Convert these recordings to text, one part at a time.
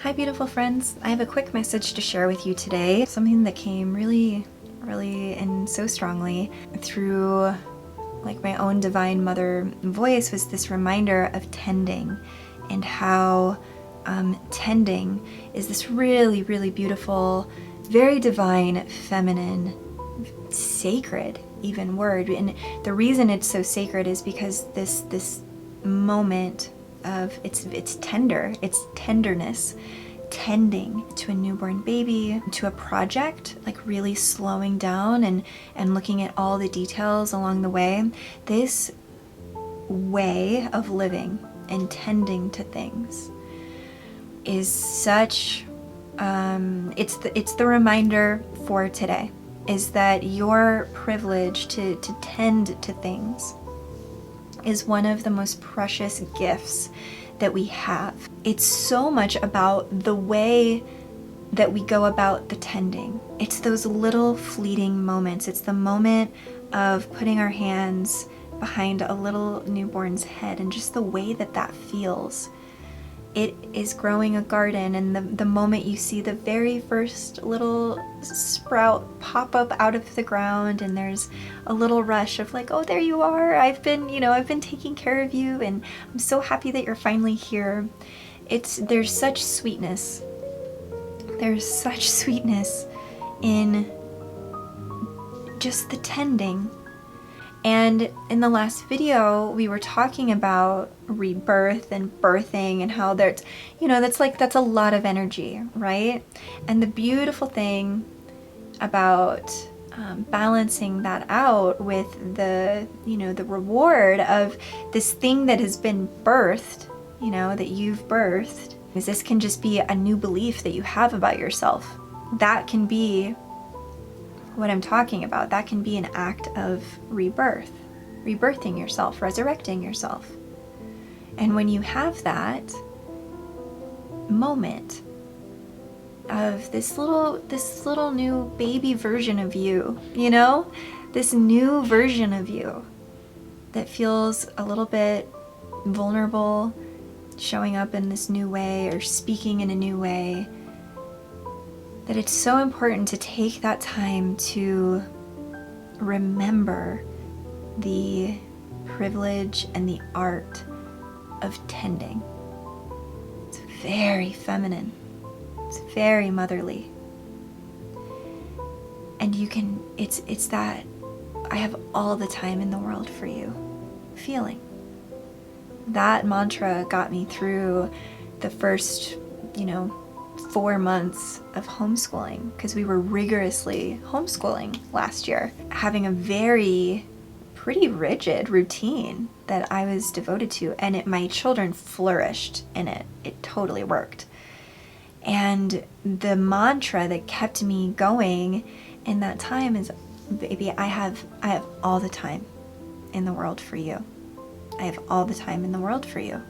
Hi beautiful friends, I have a quick message to share with you today. Something that came really and so strongly through like my own divine mother voice was this reminder of tending and how tending is this really beautiful, very divine, feminine, sacred even word. And the reason it's so sacred is because this moment of it's tender, it's tenderness, tending to a newborn baby, to a project, like really slowing down and looking at all the details along the way. This way of living and tending to things is such it's the reminder for today, is that your privilege to tend to things is one of the most precious gifts that we have. It's so much about the way that we go about the tending. It's those little fleeting moments. It's the moment of putting our hands behind a little newborn's head and just the way that that feels. It is growing a garden, and the moment you see the very first little sprout pop up out of the ground, and there's a little rush of like, oh, there you are. I've been taking care of you, and I'm so happy that you're finally here. There's such sweetness. There's such sweetness in just the tending. And in the last video, we were talking about rebirth and birthing and how that's a lot of energy, right? And the beautiful thing about balancing that out with the reward of this thing that has been birthed, that you've birthed, is this can just be a new belief that you have about yourself. That can be what I'm talking about. That can be an act of rebirth, rebirthing yourself, resurrecting yourself. And when you have that moment of this little new baby version of you, this new version of you that feels a little bit vulnerable, showing up in this new way or speaking in a new way, that it's so important to take that time to remember the privilege and the art of tending. It's very feminine. It's very motherly. And it's that I have all the time in the world for you feeling. That mantra got me through the first, 4 months of homeschooling, because we were rigorously homeschooling last year, having a pretty rigid routine that I was devoted to, and my children flourished in it. It totally worked. And the mantra that kept me going in that time is, baby, I have all the time in the world for you. I have all the time in the world for you.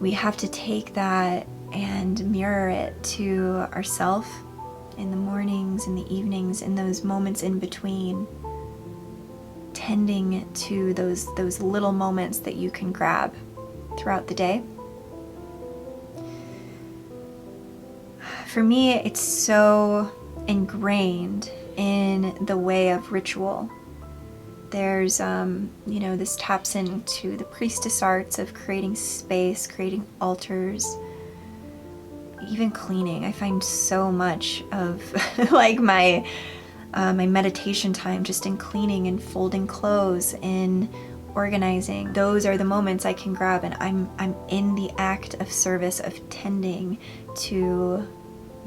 We have to take that and mirror it to ourselves in the mornings, in the evenings, in those moments in between, tending to those little moments that you can grab throughout the day. For me, it's so ingrained in the way of ritual. There's, this taps into the priestess arts of creating space, creating altars, even cleaning. I find so much of like my meditation time just in cleaning and folding clothes and organizing. Those are the moments I can grab, and I'm in the act of service of tending to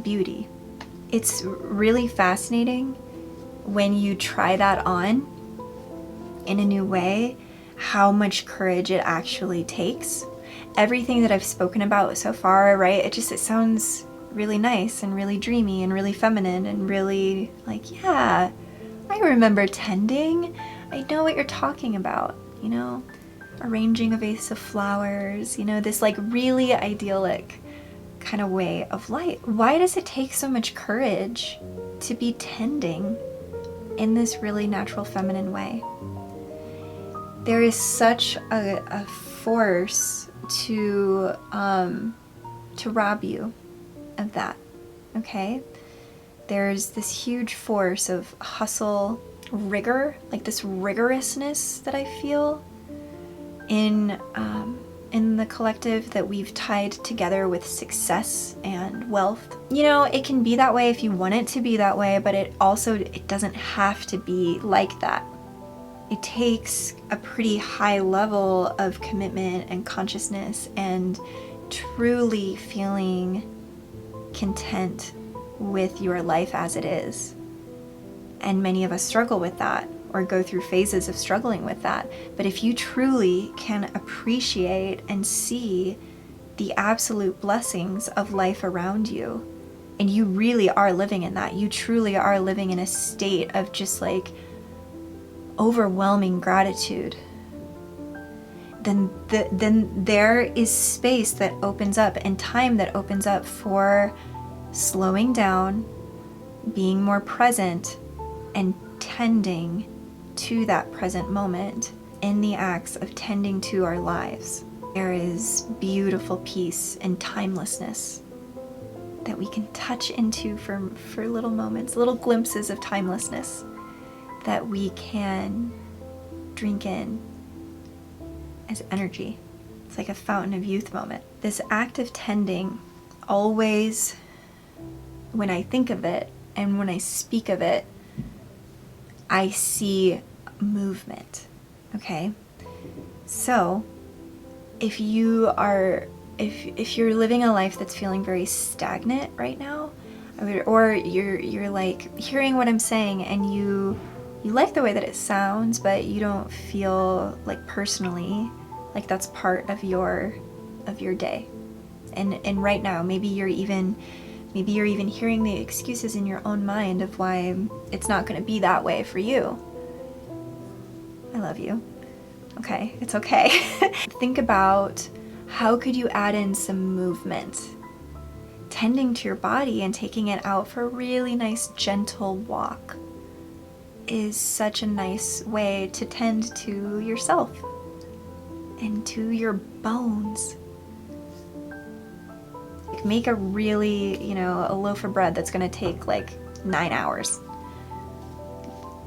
beauty. It's really fascinating when you try that on in a new way, how much courage it actually takes. Everything that I've spoken about so far, right? It sounds really nice and really dreamy and really feminine and really like, yeah, I remember tending. I know what you're talking about, arranging a vase of flowers, this like really idyllic kind of way of life. Why does it take so much courage to be tending in this really natural feminine way? There is such a force to to rob you of that, okay? There's this huge force of hustle, rigor, like this rigorousness that I feel in the collective that we've tied together with success and wealth. You know, it can be that way if you want it to be that way, but it doesn't have to be like that. It takes a pretty high level of commitment and consciousness and truly feeling content with your life as it is. And many of us struggle with that or go through phases of struggling with that. But if you truly can appreciate and see the absolute blessings of life around you, and you really are living in that, you truly are living in a state of just like overwhelming gratitude, then there is space that opens up and time that opens up for slowing down, being more present, and tending to that present moment in the acts of tending to our lives. There is beautiful peace and timelessness that we can touch into for little moments, little glimpses of timelessness that we can drink in as energy. It's like a fountain of youth moment. This act of tending, always, when I think of it and when I speak of it, I see movement, okay? So if you're living a life that's feeling very stagnant right now, or you're like hearing what I'm saying and you like the way that it sounds, but you don't feel like personally like that's part of your day. And right now, maybe you're even hearing the excuses in your own mind of why it's not going to be that way for you. I love you. Okay, it's okay. Think about how could you add in some movement. Tending to your body and taking it out for a really nice gentle walk is such a nice way to tend to yourself and to your bones. Make a really, a loaf of bread that's going to take like 9 hours.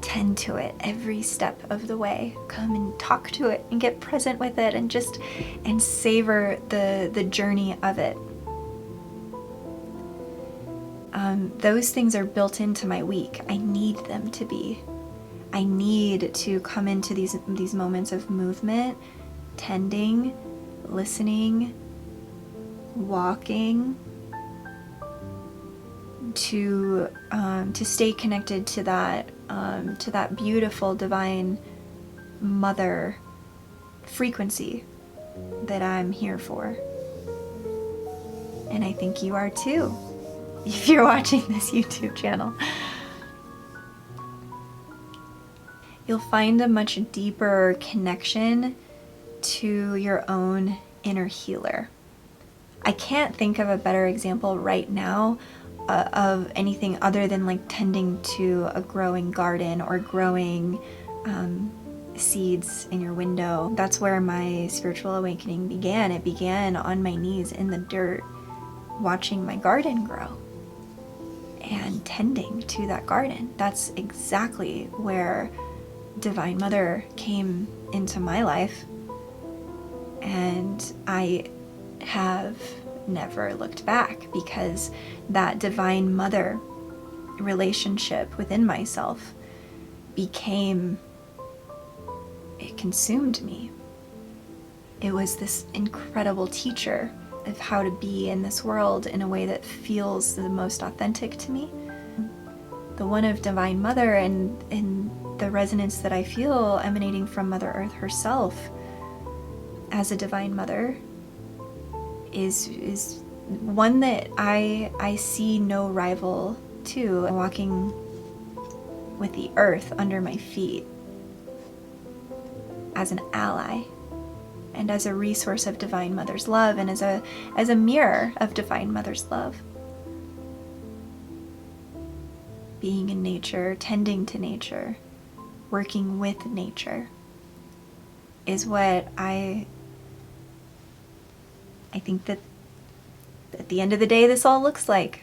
Tend to it every step of the way. Come and talk to it and get present with it and savor the journey of it. Those things are built into my week. I need them to be. I need to come into these moments of movement, tending, listening, walking, to stay connected to that beautiful divine mother frequency that I'm here for. And I think you are too, if you're watching this YouTube channel. You'll find a much deeper connection to your own inner healer. I can't think of a better example right now of anything other than like tending to a growing garden or growing seeds in your window. That's where my spiritual awakening began. It began on my knees in the dirt, watching my garden grow and tending to that garden. That's exactly where Divine Mother came into my life, and I have never looked back because that Divine Mother relationship within myself it consumed me. It was this incredible teacher of how to be in this world in a way that feels the most authentic to me. The one of Divine Mother and the resonance that I feel emanating from Mother Earth herself as a Divine Mother is one that I see no rival to. I'm walking with the earth under my feet as an ally and as a resource of Divine Mother's love and as a mirror of Divine Mother's love. Being in nature, tending to nature, working with nature is what I think that at the end of the day, this all looks like.